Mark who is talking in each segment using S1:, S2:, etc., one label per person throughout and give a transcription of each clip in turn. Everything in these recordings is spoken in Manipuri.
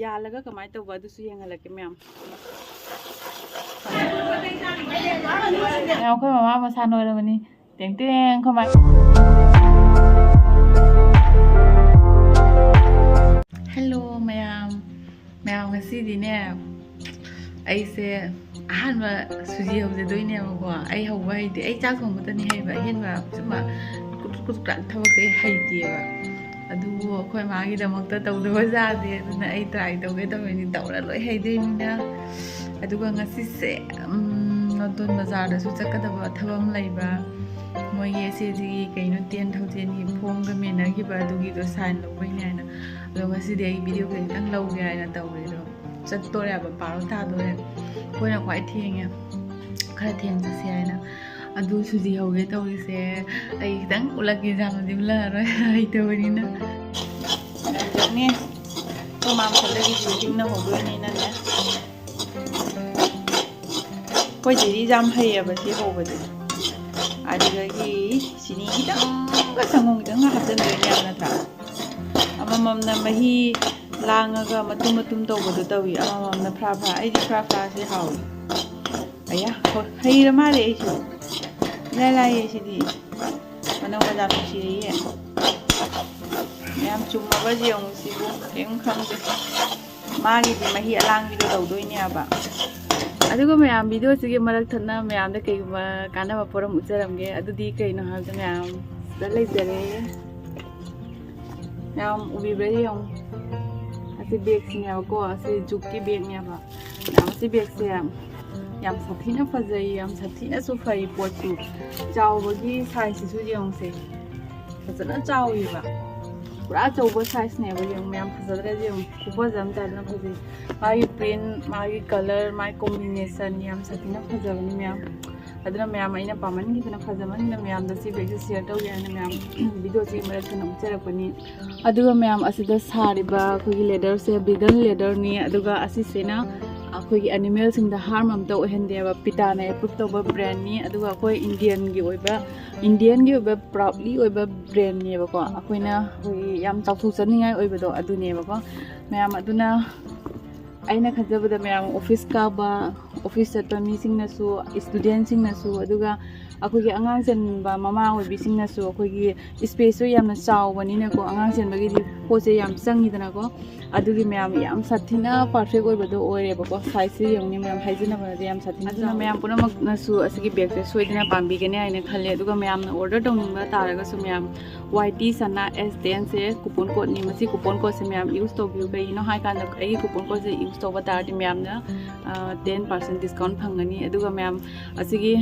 S1: ꯌꯥꯜꯂꯒ ꯀꯃꯥꯏꯅ ꯇꯧꯕ ꯑꯗꯨꯁꯨ ꯌꯦꯡꯍꯜꯂꯛꯀꯦ ꯃꯌꯥꯝ ꯑꯩꯈꯣꯏ ꯃꯃꯥ ꯃꯁꯥ ꯅꯣꯏꯔꯕꯅꯤ ꯇꯦꯡ ꯇꯦꯡ ꯀꯃꯥꯏ ꯍꯦꯜꯂꯣ ꯃꯌꯥꯝ ꯉꯁꯤꯗꯤꯅꯦ ꯑꯩꯁꯦ ꯑꯍꯥꯟꯕ ꯁꯨꯖꯤ ꯍꯧꯖꯗꯣꯏꯅꯦꯕꯀꯣ ꯑꯩ ꯍꯧꯕ ꯍꯩꯇꯦ ꯑꯩ ꯆꯥꯛ ꯊꯣꯡꯕꯇꯅꯤ ꯍꯩꯕ ꯑꯍꯦꯟꯕ ꯁꯨꯝꯕ ꯀꯨꯇꯨꯛ ꯊꯕꯛꯁꯦ ꯑꯩ ꯍꯩꯇꯦꯕ ꯑꯗꯨꯕꯨ ꯑꯩꯈꯣꯏ ꯃꯥꯒꯤꯗꯃꯛꯇ ꯇꯧꯗꯕ ꯌꯥꯗꯦ ꯑꯗꯨꯅ ꯑꯩ ꯇ꯭ꯔꯥꯏ ꯇꯧꯒꯦ ꯇꯧꯔꯤꯅꯤ ꯇꯧꯔ ꯂꯣꯏ ꯍꯩꯗꯣꯏꯅꯤꯅ ꯑꯗꯨꯒ ꯉꯁꯤꯁꯦ ꯅꯣꯇꯣꯟ ꯕꯖꯥꯔꯗꯁꯨ ꯆꯠꯀꯗꯕ ꯊꯕꯛ ꯑꯃ ꯂꯩꯕ ꯃꯣꯏꯒꯤ ꯁꯤꯒꯤ ꯀꯩꯅꯣ 10,000ꯒꯤ ꯐꯣꯝꯒ ꯃꯦꯟꯅꯈꯤꯕ ꯑꯗꯨꯒꯤꯗꯣ ꯁꯥꯏꯟ ꯂꯧꯕꯩꯅꯦ ꯍꯥꯏꯅ ꯑꯗꯣ ꯉꯁꯤꯗꯤ ꯑꯩ ꯚꯤꯗꯤꯑꯣ ꯈꯤꯇꯪ ꯂꯧꯒꯦ ꯍꯥꯏꯅ ꯇꯧꯔꯦ ꯑꯗꯣ ꯆꯠꯇꯣꯔꯦꯕ ꯄꯥꯔꯣ ꯇꯥꯗꯣꯔꯦ ꯑꯩꯈꯣꯏꯅ ꯈ꯭ꯋꯥꯏ ꯊꯦꯡꯉꯦ ꯈꯔ ꯊꯦꯡꯖꯁꯦ ꯍꯥꯏꯅ ꯑꯗꯨ ꯁꯨꯖꯤ ꯍꯧꯒꯦ ꯇꯧꯔꯤꯁꯦ ꯑꯩ ꯈꯤꯇꯪ ꯎꯠꯂꯛꯀꯦ ꯌꯥꯝꯅꯗꯤ ꯎꯠꯂꯛꯑꯔꯣꯏ ꯍꯩꯇꯕꯅꯤꯅ ꯌꯥꯝꯖꯪꯅꯦ ꯃꯃꯥꯡ ꯆꯠꯂꯒꯤꯁꯨ ꯆꯤꯡꯅ ꯍꯧꯗꯣꯏꯅꯤꯅꯅꯦ ꯑꯩꯈꯣꯏꯗꯤ ꯌꯥꯝ ꯍꯩꯌꯦꯕ ꯁꯤ ꯍꯧꯕꯁꯦ ꯑꯗꯨꯗꯒꯤ ꯆꯤꯅꯤ ꯈꯤꯇꯪꯒ ꯁꯪꯒꯣꯝ ꯈꯤꯇꯪꯒ ꯍꯥꯞꯆꯤꯟꯗꯣꯏꯅꯦ ꯅꯠꯇ꯭ꯔꯥ ꯑꯃꯃꯝꯅ ꯃꯍꯤ ꯂꯥꯡꯉꯒ ꯃꯇꯨꯝ ꯇꯧꯕꯗꯣ ꯇꯧꯏ ꯑꯃꯃꯝꯅ ꯐ꯭ꯔꯥ ꯑꯩꯗꯤ ꯐ꯭ꯔꯥꯁꯦ ꯍꯥꯎꯏ ꯑꯌꯥ ꯍꯩꯔ ꯃꯥꯜꯂꯦ ꯑꯩꯁꯨ ꯏꯂꯥꯏ ꯂꯥꯏꯌꯦ ꯁꯤꯗꯤ ꯃꯅꯝ ꯃꯖꯥ ꯅꯨꯡꯁꯤꯔꯤꯌꯦ ꯃꯌꯥꯝ ꯆꯨꯝꯃꯕ ꯌꯦꯡꯉꯨ ꯁꯤꯕꯨ ꯀꯔꯤꯝ ꯈꯪꯗꯦ ꯃꯥꯒꯤꯗꯤ ꯃꯍꯤ ꯑꯂꯥꯡꯕꯤꯗꯣ ꯇꯧꯗꯣꯏꯅꯦꯕ ꯑꯗꯨꯒ ꯃꯌꯥꯝ ꯚꯤꯗꯤꯑꯣꯁꯤꯒꯤ ꯃꯔꯛ ꯊꯠꯅ ꯃꯌꯥꯝꯗ ꯀꯩꯒꯨꯝꯕ ꯀꯥꯟꯅꯕ ꯄꯣꯠ ꯑꯃ ꯎꯠꯆꯔꯝꯒꯦ ꯑꯗꯨꯗꯤ ꯀꯩꯅꯣ ꯍꯥꯏꯕꯗ ꯃꯌꯥꯝ ꯁꯤꯗ ꯂꯩꯖꯔꯦ ꯃꯌꯥꯝ ꯎꯕꯤꯕ꯭ꯔꯥ ꯌꯦꯡꯉꯨ ꯑꯁꯤ ꯕꯦꯒꯁꯤꯅꯦꯕꯀꯣ ꯑꯁꯤ ꯖꯨꯛꯀꯤ ꯕꯦꯒꯅꯦꯕ ꯃꯌꯥꯝ ꯑꯁꯤ ꯕꯦꯒꯁꯦ ꯌꯥꯝ ꯁꯥꯊꯤꯅ ꯐꯖꯩ ꯌꯥꯝ ꯁꯥꯊꯤꯅꯁꯨ ꯐꯩ ꯄꯣꯠꯁꯨ ꯆꯥꯎꯕꯒꯤ ꯁꯥꯏꯖꯁꯤꯁꯨ ꯌꯦꯡꯉꯨꯁꯦ ꯐꯖꯅ ꯆꯥꯎꯋꯦꯕ ꯄꯨꯔꯥ ꯑꯆꯧꯕ ꯁꯥꯏꯖꯅꯦꯕ ꯌꯦꯡꯉꯨ ꯃꯌꯥꯝ ꯐꯖꯗ꯭ꯔꯗꯤ ꯌꯦꯡꯉꯨ ꯈꯨꯐꯖ ꯑꯃ ꯇꯥꯗꯅ ꯐꯖꯩ ꯃꯥꯒꯤ ꯄ꯭ꯔꯤꯟ ꯃꯥꯒꯤ ꯀꯂꯔ ꯃꯥꯒꯤ ꯀꯣꯝꯕꯤꯅꯦꯁꯟ ꯌꯥꯝ ꯁꯥꯊꯤꯅ ꯐꯖꯕꯅꯤ ꯃꯌꯥꯝ ꯑꯗꯨꯅ ꯃꯌꯥꯝ ꯑꯩꯅ ꯄꯥꯝꯃꯟꯈꯤꯗꯅ ꯐꯖꯃꯟꯈꯤꯗꯅ ꯃꯌꯥꯝꯗ ꯁꯤ ꯕꯦꯒꯁꯦ ꯁꯤꯌꯔ ꯇꯧꯒꯦ ꯍꯥꯏꯅ ꯃꯌꯥꯝ ꯚꯤꯗꯤꯑꯣꯁꯤꯒꯤ ꯃꯔꯛꯇ ꯎꯠꯆꯔꯛꯄꯅꯤ ꯑꯗꯨꯒ ꯃꯌꯥꯝ ꯑꯁꯤꯗ ꯁꯥꯔꯤꯕ ꯑꯩꯈꯣꯏꯒꯤ ꯂꯦꯗꯔꯁꯦ ꯕꯤꯒꯟ ꯂꯦꯗꯔꯅꯤ ꯑꯗꯨꯒ ꯑꯁꯤꯁꯤꯅ ꯑꯩꯈꯣꯏꯒꯤ ꯑꯦꯅꯤꯃꯦꯜꯁꯤꯡꯗ ꯍꯥꯔꯝ ꯑꯝꯇ ꯑꯣꯏꯍꯟꯗꯦꯕ ꯄꯤꯇꯥꯅ ꯑꯦꯄ꯭ꯔꯨꯞ ꯇꯧꯕ ꯕ꯭ꯔꯦꯟꯅꯤ ꯑꯗꯨꯒ ꯑꯩꯈꯣꯏ ꯏꯟꯗꯤꯌꯟꯒꯤ ꯑꯣꯏꯕ ꯄ꯭ꯔꯥꯎꯠꯂꯤ ꯑꯣꯏꯕ ꯕ꯭ꯔꯦꯟꯅꯦꯕꯀꯣ ꯑꯩꯈꯣꯏꯅ ꯑꯩꯈꯣꯏꯒꯤ ꯌꯥꯝ ꯆꯥꯎꯊꯣꯛꯆꯅꯤꯡꯉꯥꯏ ꯑꯣꯏꯕꯗꯣ ꯑꯗꯨꯅꯦꯕꯀꯣ ꯃꯌꯥꯝ ꯑꯗꯨꯅ ꯑꯩꯅ ꯈꯟꯖꯕꯗ ꯃꯌꯥꯝ ꯑꯣꯐꯤꯁ ꯀꯥꯕ ꯑꯣꯐꯤꯁ ꯆꯠꯄ ꯃꯤꯁꯤꯡꯅꯁꯨ ꯏꯁꯇꯨꯗꯦꯟꯁꯤꯡꯅꯁꯨ ꯑꯗꯨꯒ ꯑꯩꯈꯣꯏꯒꯤ ꯑꯉꯥꯡ ꯆꯦꯟꯕ ꯃꯃꯥ ꯑꯣꯏꯕꯤꯁꯤꯡꯅꯁꯨ ꯑꯩꯈꯣꯏꯒꯤ ꯏꯁꯄꯦꯁꯁꯨ ꯌꯥꯝꯅ ꯆꯥꯎꯕꯅꯤꯅꯀꯣ ꯑꯉꯥꯡ ꯆꯦꯟꯕꯒꯤꯗꯤ ꯄꯣꯠꯁꯦ ꯌꯥꯝ ꯆꯪꯉꯤꯗꯅꯀꯣ ꯑꯗꯨꯒꯤ ꯃꯌꯥꯝ ꯌꯥꯝ ꯁꯥꯊꯤꯅ ꯄꯔꯐꯦꯛ ꯑꯣꯏꯕꯗꯣ ꯑꯣꯏꯔꯦꯕꯀꯣ ꯁꯥꯏꯖꯁꯦ ꯌꯦꯡꯉꯨꯅꯦ ꯃꯌꯥꯝ ꯍꯥꯏꯖꯅꯕꯗꯤ ꯌꯥꯝ ꯁꯥꯊꯤꯅ ꯑꯗꯨꯅ ꯃꯌꯥꯝ ꯄꯨꯝꯅꯃꯛꯅꯁꯨ ꯑꯁꯤꯒꯤ ꯕꯦꯒꯁꯦ ꯁꯣꯏꯗꯅ ꯄꯥꯝꯕꯤꯒꯅꯤ ꯍꯥꯏꯅ ꯈꯜꯂꯦ ꯑꯗꯨꯒ ꯃꯌꯥꯝꯅ ꯑꯣꯔꯗꯔ ꯇꯧꯅꯤꯡꯕ ꯇꯥꯔꯒꯁꯨ ꯃꯌꯥꯝ YT ꯁꯅꯥ S10ꯁꯦ ꯀꯨꯄꯣꯟ ꯀꯣꯗꯅꯤ ꯃꯁꯤ ꯀꯨꯄꯣꯟ ꯀꯣꯗꯁꯦ ꯃꯌꯥꯝ ꯌꯨꯁ ꯇꯧꯕꯤꯌꯨ ꯀꯩꯒꯤꯅꯣ ꯍꯥꯏꯀꯥꯟꯗ ꯑꯩꯒꯤ ꯀꯨꯄꯣꯟ ꯀꯣꯗꯁꯦ ꯌꯨꯁ ꯇꯧꯕ ꯇꯥꯔꯗꯤ ꯃꯌꯥꯝꯅ 10% ꯗꯤꯁꯀꯥꯎꯟ ꯐꯪꯒꯅꯤ ꯑꯗꯨꯒ ꯃꯌꯥꯝ ꯑꯁꯤꯒꯤ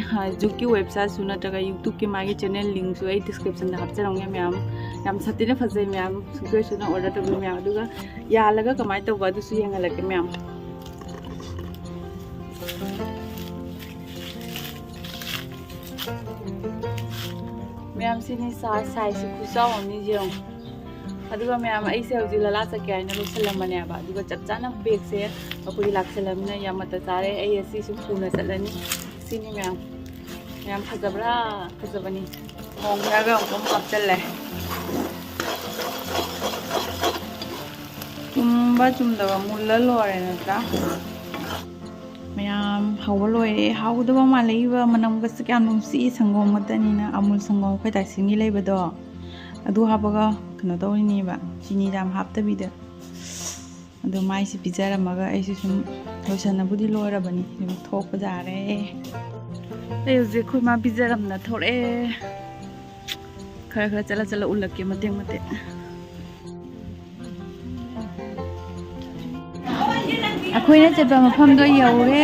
S1: ꯖꯨꯛꯀꯤ ꯋꯦꯕꯁꯥꯏꯠꯁꯨ ꯅꯠꯇ꯭ꯔꯒ ꯌꯨꯇ꯭ꯌꯨꯕꯀꯤ ꯃꯥꯒꯤ ꯆꯦꯅꯦꯜ ꯂꯤꯡꯛꯁꯨ ꯑꯩ ꯗꯤꯁꯀ꯭ꯔꯤꯞꯁꯟꯗ ꯍꯥꯞꯆꯔꯝꯒꯦ ꯃꯌꯥꯝ ꯌꯥꯝ ꯁꯥꯊꯤꯅ ꯐꯖꯩ ꯃꯌꯥꯝ ꯁꯨꯡꯁꯣꯏ ꯁꯣꯏꯗꯅ ꯑꯣꯔꯗꯔ ꯇꯧꯕꯤꯌꯨ ꯃꯌꯥꯝ ꯑꯗꯨꯒ ꯌꯥꯜꯂꯒ ꯀꯃꯥꯏꯅ ꯇꯧꯕ ꯑꯗꯨꯁꯨ ꯌꯦꯡꯍꯜꯂꯛꯀꯦ ꯃꯌꯥꯝ ꯃꯌꯥꯝ ꯁꯤꯅꯤ ꯁꯥꯏꯖꯁꯤ ꯈꯨꯆꯥꯎ ꯑꯃꯅꯤ ꯌꯦꯡꯉꯨ ꯑꯗꯨꯒ ꯃꯌꯥꯝ ꯑꯩꯁꯦ ꯍꯧꯖꯤꯛ ꯂꯂꯥ ꯆꯠꯀꯦ ꯍꯥꯏꯅ ꯂꯣꯏꯁꯤꯜꯂꯝꯕꯅꯦꯕ ꯑꯗꯨꯒ ꯆꯞ ꯆꯥꯅ ꯕꯦꯒꯁꯦ ꯑꯩꯈꯣꯏꯒꯤ ꯂꯥꯛꯁꯤꯜꯂꯝꯅꯤꯅ ꯌꯥꯝ ꯃꯇ ꯆꯥꯔꯦ ꯑꯩ ꯑꯁꯤꯁꯨ ꯄꯨꯅ ꯆꯠꯂꯅꯤ ꯁꯤꯅꯤ ꯃꯌꯥꯝ ꯐꯖꯕ꯭ꯔꯥ ꯐꯖꯕꯅꯤ ꯊꯣꯡ ꯈꯔꯒ ꯑꯃꯨꯛ ꯍꯥꯞꯆꯜꯂꯦ ꯆꯨꯝꯕ ꯆꯨꯝꯗꯕ ꯃꯨꯜꯂ ꯂꯣꯏꯔꯦ ꯅꯠꯇ꯭ꯔꯥ ꯃꯌꯥꯝ ꯍꯧꯕ ꯂꯣꯏꯔꯦ ꯍꯥꯎꯒꯗꯕ ꯃꯥꯜꯂꯛꯏꯕ ꯃꯅꯝꯒꯁꯨ ꯀꯌꯥꯝ ꯅꯨꯡꯁꯤ ꯁꯪꯒꯣꯝ ꯉꯥꯛꯇꯅꯤꯅ ꯑꯃꯨꯜ ꯁꯪꯒꯣꯝ ꯑꯩꯈꯣꯏ ꯇꯥꯏꯁꯤꯡꯒꯤ ꯂꯩꯕꯗꯣ ꯑꯗꯨ ꯍꯥꯞꯄꯒ ꯀꯩꯅꯣ ꯇꯧꯔꯤꯅꯦꯕ ꯆꯤꯅꯤ ꯌꯥꯝ ꯍꯥꯞꯇꯕꯤꯗ ꯑꯗꯣ ꯃꯥꯏꯁꯤ ꯄꯤꯖꯔꯝꯃꯒ ꯑꯩꯁꯨ ꯁꯨꯝ ꯂꯣꯏꯁꯟꯅꯕꯨꯗꯤ ꯂꯣꯏꯔꯕꯅꯤ ꯑꯗꯨꯝ ꯊꯣꯛꯄ ꯌꯥꯔꯦ ꯑꯩ ꯍꯧꯖꯤꯛ ꯑꯩꯈꯣꯏ ꯃꯥ ꯄꯤꯖꯔꯝꯅ ꯊꯣꯛꯂꯛꯑꯦ ꯈꯔ ꯆꯠꯂ ꯎꯜꯂꯛꯀꯦ ꯃꯇꯦꯛ ꯑꯩꯈꯣꯏꯅ ꯆꯠꯄ ꯃꯐꯝꯗꯣ ꯌꯧꯔꯦ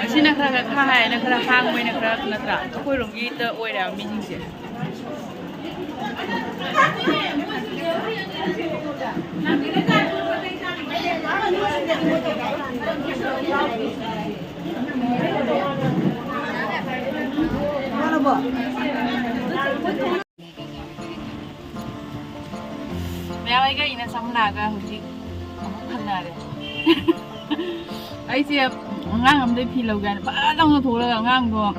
S1: ꯑꯁꯤꯅ ꯈꯔ ꯍꯥꯏꯅ ꯈꯔ ꯍꯥꯡꯕꯩꯅ ꯈꯔ ꯅꯠꯇ꯭ꯔꯥ ꯑꯩꯈꯣꯏꯔꯣꯝꯒꯤꯗ ꯑꯣꯏꯔꯦꯕ ꯃꯤꯁꯤꯡꯁꯦ
S2: บ่
S1: 매와이가 이나 삼나가 혹시 판나래. 아이지 ngang amde phi lau gan ba dang tho la ngang go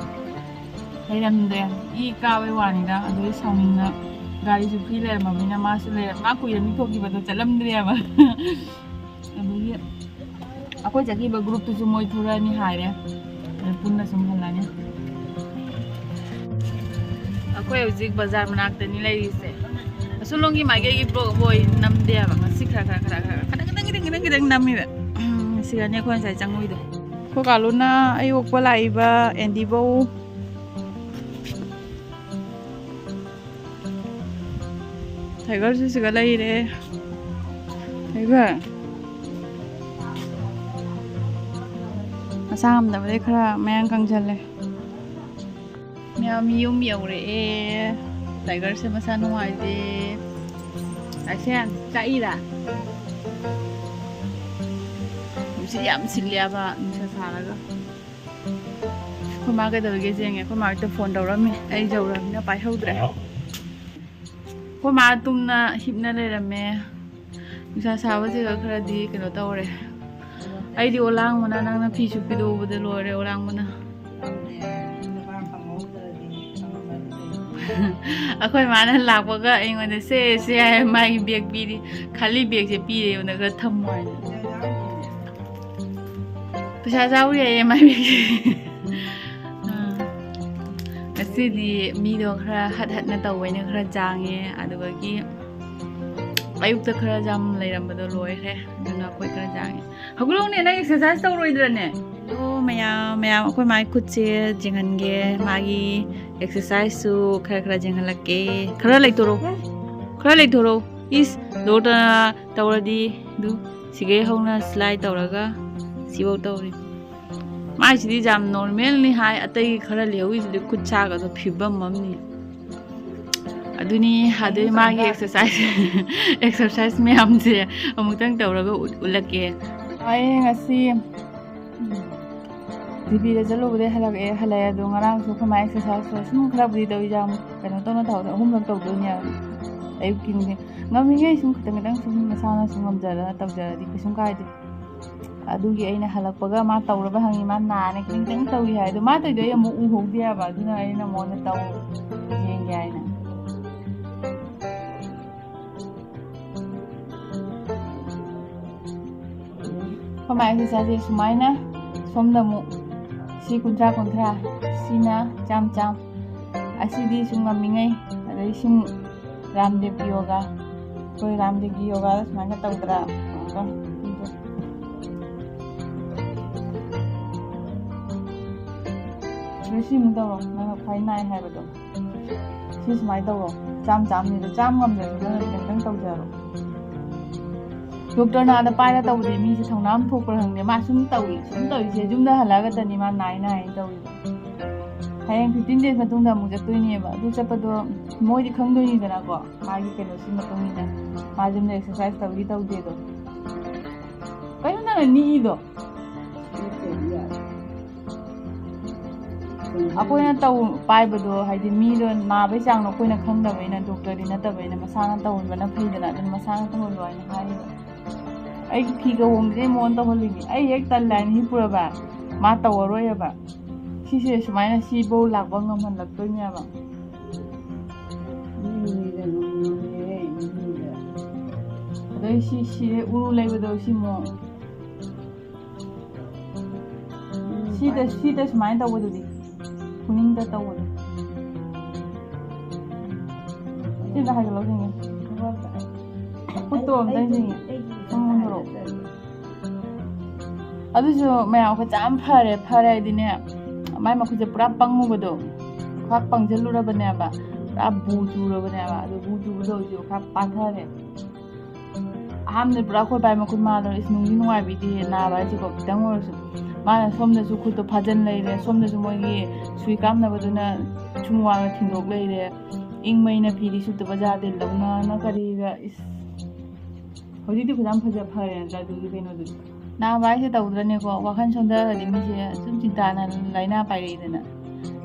S1: leramde I ka we wa ni da adu sawning na gari su phi le ma mina ma su le ma ku yami thoki ba do chalamdre ba adu ye akoi jagi ba group tu su moi thora ni hai re punna sum halla ni akoi ujik bazar manak te ni lai ri se asulongi ma ge gi pro boy nam de ba ngasi khara kadang nami ba sigane khon sai changui do ko kaluna ayok pala iba endibo tiger su sigala ire tiger asam da bade khara mayang kang chale mi yum yore tiger se masa nuai de asian cha ira si yam silya ba nusa saraga khoma ga dawge jenge khoma ta phone dawrami ai jawram na pai hodre khoma tumna hipna le rame nusa sawa je ga khara di keno tawre ai di olang mana nang na phi chu pi do bu de lore olang mana akhoi mana lakwa ga ai ngone se mai bag bi di khali bag je pi re na ga thamwai Pasha zau ye mai bi asidi mi do khara hat na taw wai na khara jange aduga gi ayuk ta khara jam leiram ba do loi khe duna koi khara jange hagulong ne na exercise taw roi dra ne do maya koi mai khut che jingan ge magi exercise su khara jingan lakke khara lai toro is do ta tawradi du sige hona slide tawraga sibo tawri mai sidi jam normal ni hai atai khara lewi sidi kucha ga do phibam mamni aduni hade magi exercise me amje amutang tawraga ulake ai ngasi TV da jalo bude halaya do ngarang su khama exercise so sum khara budi do jam kano to na thaw hum lam taw do nya ai kin ngami ngai sum khitang sum masana sum amjara tawjara di kusum kai di adugi aina halakpaga ma tawraba hangi ma nane king tawi hai do ma tai do yamu u hogdia ba duna aina mona taw yenge aina kama exercise sumaina somda mu si kuntra sina cham asidi sunga mingai adai sim ramdev yoga koi ramdev yoga sumanga tawdra ka si mu tawo na phai nai hai ba do si smai tawo cham ni do cham ngam de do na taw jaro doctor na da pai da taw de mi si thongnam thok par hang ne ma sum taw je jum da hala ga tani ma nai taw hayang 15 days matung da mu ja toi ni ba du chapa do moi di khang do ni da ko ma gi ke no si matung ni da ma jum ne exercise taw de do kai na ni do akoina taw pai bado haidi mi do na bai chang no koina khang da bai na doctor di na ta bai na masana taw bana phai da na masana taw loi na hai ai ki ga wong de mon taw holi ni ai ek tan line hi pura ba ma taw roi ba si se smai na si bo lak ba ngam han lak to nya ba dai si uru lai bado si mo si da smai taw bado di kuning da taw bado si da ha ga lo ni puto am dai ni adusu maya ko jam phare dine mai ma khuje pura pangu bodo khak pangjalu ra bane ba pura buju ra bane ba adu buju bodo jo khak pathare hamne pura ko bai ma kun ma do isnungi nuai bi di na ba ji ko kitang or su ma somna su khut to phajan lai re somna su moi gi sui kam na bodo na chungwa na thindok lai re ing mai na phiri su to baja de lawna na kari ga is hodi di khudam phaja phare na du di no du na bai se tawdra ne ko wakhan sonda di mi se sum cinta na laina pai ri na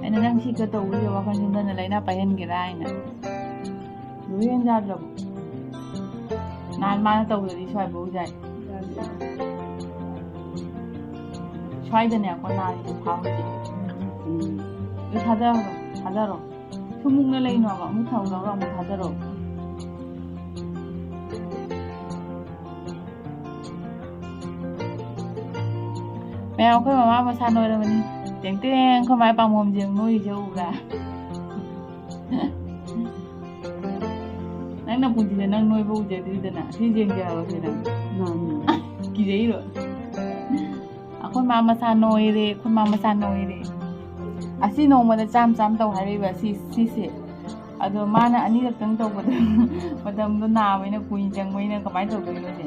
S1: ꯑꯩꯅ ꯅꯪ ꯁꯤꯒ ꯇꯧꯕꯁꯦ ꯋꯥꯈꯜꯁꯦ ꯅꯪꯅ ꯂꯩꯅꯥ ꯄꯥꯏꯍꯟꯒꯦꯔꯥ ꯍꯥꯏꯅ ꯂꯣꯏ ꯌꯥꯗ꯭ꯔꯕꯣ ꯅꯍꯥꯟ ꯃꯥꯅ ꯇꯧꯕꯗꯗꯤ ꯁ꯭ꯋꯥꯏꯐꯥꯎ ꯌꯥꯏ ꯁ꯭ꯋꯥꯏꯗꯅꯦꯀꯣ ꯅꯥꯔꯤꯁꯦ ꯐꯥꯎꯁꯦ ꯑꯗꯨ ꯊꯥꯗꯔꯣ ꯁꯨꯃꯨꯛꯅ ꯂꯩꯅꯣꯕ ꯑꯃꯨꯛ ꯊꯧꯔꯒ ꯑꯃꯨꯛ ꯊꯥꯗꯔꯣ ꯃꯌꯥꯝ ꯑꯩꯈꯣꯏ ꯃꯃꯥ ꯃꯁꯥ ꯅꯣꯏꯔꯕꯅꯤ ꯇꯦꯡ ꯇꯦꯡ ꯑꯩꯈꯣꯏ ꯃꯥꯏ ꯄꯥꯝꯕꯣꯝꯁꯦ ꯅꯣꯏꯔꯤꯁꯦ ꯎꯕ꯭ꯔꯥ ꯅꯪꯅ ꯄꯨꯟꯁꯤꯗ ꯅꯪ ꯅꯣꯏꯕ ꯎꯖꯗ꯭ꯔꯤꯗꯅ ꯁꯤ ꯌꯦꯡꯖꯔꯕꯁꯦ ꯅꯪ ꯀꯤꯖꯩꯔꯣ ꯑꯩꯈꯣꯏ ꯃꯥ ꯃꯁꯥ ꯅꯣꯏꯔꯦ ꯑꯩꯈꯣꯏ ꯃꯥ ꯃꯁꯥ ꯅꯣꯏꯔꯦ ꯑꯁꯤ ꯅꯣꯡꯃꯗ ꯆꯥꯝ ꯇꯧ ꯍꯥꯏꯔꯤꯕ ꯁꯤꯁꯦ ꯑꯗꯣ ꯃꯥꯅ ꯑꯅꯤꯔꯛꯇꯪ ꯇꯧꯕꯗ ꯃꯇꯝꯗꯣ ꯅꯥꯕꯩꯅ ꯀꯨꯏꯅ ꯆꯪꯕꯩꯅ ꯀꯃꯥꯏꯅ ꯇꯧꯗꯣꯏꯅꯣꯁꯦ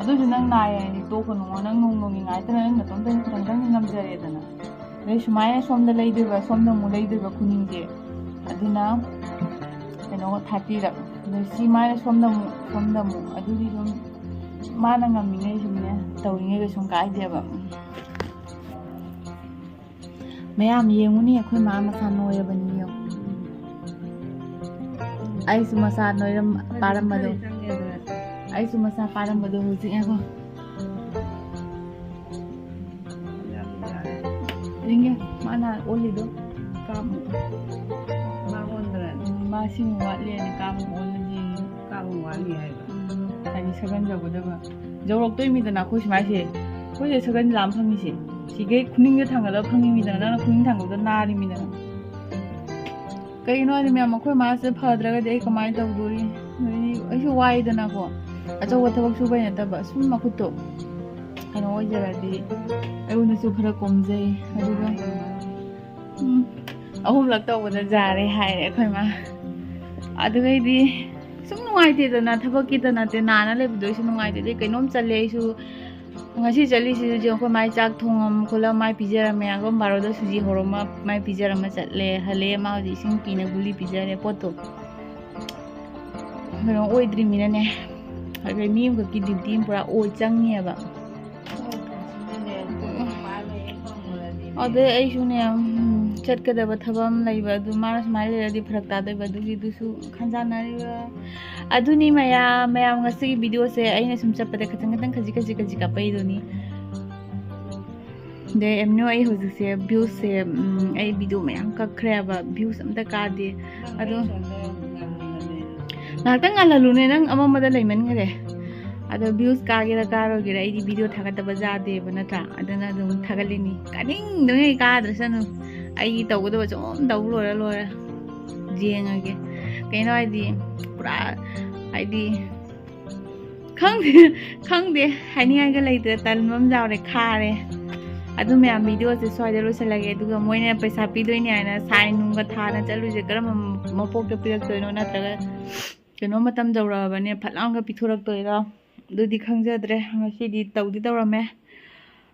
S1: ꯑꯗꯨꯁꯨ ꯅꯪ ꯅꯥꯏ ꯍꯥꯏꯗꯤ ꯇꯣꯛꯀꯅꯨ ꯅꯪ ꯅꯣꯡꯃꯒꯤ ꯉꯥꯏꯇꯅ ꯅꯪ ꯅꯇꯣꯝꯇ ꯈꯤꯇꯪ ꯉꯝꯖꯔꯦꯗꯅ ꯑꯗꯩ ꯁꯨꯃꯥꯏꯅ ꯁꯣꯝꯗ ꯑꯃꯨꯛ ꯂꯩꯗꯣꯏꯕ ꯈꯨꯅꯤꯡꯁꯦ ꯑꯗꯨꯅ ꯀꯩꯅꯣ 30ꯔꯛ ꯑꯗꯩ ꯁꯤ ꯃꯥꯏꯅ ꯁꯣꯝꯗ ꯑꯃꯨꯛ ꯑꯗꯨꯗꯤ ꯁꯨꯝ ꯃꯥꯅ ꯉꯝꯃꯤꯉꯩ ꯁꯨꯝꯅꯦ ꯇꯧꯔꯤꯉꯩ ꯀꯩꯁꯨꯝ ꯀꯥꯏꯗꯦꯕ ꯃꯌꯥꯝ ꯌꯦꯡꯉꯨꯅꯤ ꯑꯩꯈꯣꯏ ꯃꯥ ꯃꯁꯥ ꯅꯣꯏꯔꯕꯅꯤ ꯌꯦꯡꯉꯨ ꯑꯩꯁꯨ ꯃꯁꯥ ꯄꯥꯔꯝꯕꯗꯣ ꯑꯩꯁꯨ ꯃꯁꯥ ꯄꯥꯔꯝꯕꯗꯣ ꯍꯧꯖꯤꯛ ꯉꯥꯏꯈꯣ ꯔꯤꯡꯒꯦ ꯃꯥꯅ ꯑꯣꯜꯂꯤꯗꯣ ꯀꯥꯃꯨꯛ ꯃꯥ ꯁꯤꯃꯨꯛ ꯋꯥꯠꯂꯦꯅ ꯀꯥꯃꯨꯛ ꯑꯣꯜꯂꯗꯤ
S2: ꯀꯥꯃꯨꯛ ꯋꯥꯠꯂꯤ ꯍꯥꯏꯕ
S1: ꯍꯥꯏꯗꯤ ꯁꯒꯟ ꯌꯧꯒꯗꯕ ꯌꯧꯔꯛꯇꯣꯏꯃꯤꯗꯅ ꯑꯩꯈꯣꯏ ꯁꯨꯃꯥꯏꯁꯦ ꯑꯩꯈꯣꯏꯁꯦ ꯁꯒꯟ ꯂꯥꯝ ꯐꯪꯉꯤꯁꯦ ꯁꯤꯒꯩ ꯈꯨꯅꯤꯡꯗ ꯊꯥꯡꯒꯠꯂꯒ ꯐꯪꯉꯤꯃꯤꯗꯅ ꯅꯪꯅ ꯈꯨꯅꯤꯡ ꯊꯥꯡꯒꯠꯄꯗ ꯅꯥꯔꯤꯃꯤꯗꯅ ꯀꯩꯒꯤꯅꯣ ꯍꯥꯏꯗꯤ ꯃꯌꯥꯝ ꯑꯩꯈꯣꯏ ꯃꯥꯁꯦ ꯐꯗ꯭ꯔꯒꯗꯤ ꯑꯩ ꯀꯃꯥꯏꯅ ꯇꯧꯗꯣꯔꯤ ꯑꯩꯁꯨ ꯋꯥꯏꯗꯅꯀꯣ ꯑꯆꯧꯕꯊꯕꯛ ꯁꯨꯕꯩ ꯅꯠꯇꯕ ꯁꯨꯝ ꯃꯈꯨꯠꯇꯣ ꯀꯩꯅꯣ ꯑꯣꯏꯖꯔꯗꯤ ꯑꯩꯉꯣꯟꯗꯁꯨ ꯈꯔ ꯀꯣꯝꯖꯩ ꯑꯗꯨꯒ 3ꯂꯛ ꯇꯧꯕꯗ ꯖꯥꯔꯦ ꯍꯥꯏꯔꯦ ꯑꯩꯈꯣꯏ ꯃꯥ ꯑꯗꯨꯒꯩꯗꯤ ꯁꯨꯝ ꯅꯨꯡꯉꯥꯏꯇꯦꯗꯅ ꯊꯕꯛꯀꯤꯇ ꯅꯠꯇꯦ ꯅꯥꯅ ꯂꯩꯕꯗꯣ ꯑꯩꯁꯨ ꯅꯨꯡꯉꯥꯏꯇꯦ ꯀꯩꯅꯣꯝ ꯆꯠꯂꯦ ꯑꯩꯁꯨ ngasi chali si je ko mai chak thongam khola mai pijara me agam baroda suji horoma mai pijara ma chatle hale ma ji sing pina guli pijare poto no oi dri mina ne hage mi ko ki duty pura oi changi ba ade ai su ne chat ka da ba thabam lai ba du maras mai le di pharak ta dai ba du gi du su khanja na ri ba aduni mayam ngasi video se aina sum chap da khatang khaji ka pai do ni de emno ai hoji se views se ai video mayam ka khre ba views am da ka de ado na tang ala lu ne nang ama ma da lai man ngare ado views ka ge ka ro ge ai di video thaga da ba ja de ba na ta adana dum thagali ni kaning do ngai ka dra san ai tau da ba chom dau lora jenga ge kaino ai di pura ai di khangde hani ai ga leite talmam jawre khare adu me am video se soide lo selage duga moine paisa pidoi ni aina sign nunga thana chalu je karam mapok ta pirak toino na traga keno matam jawra bane phalang ga pithorak toira dudi khangjadre ngasi di tawdi tawrame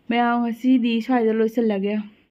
S1: me ngasi di soide lo selage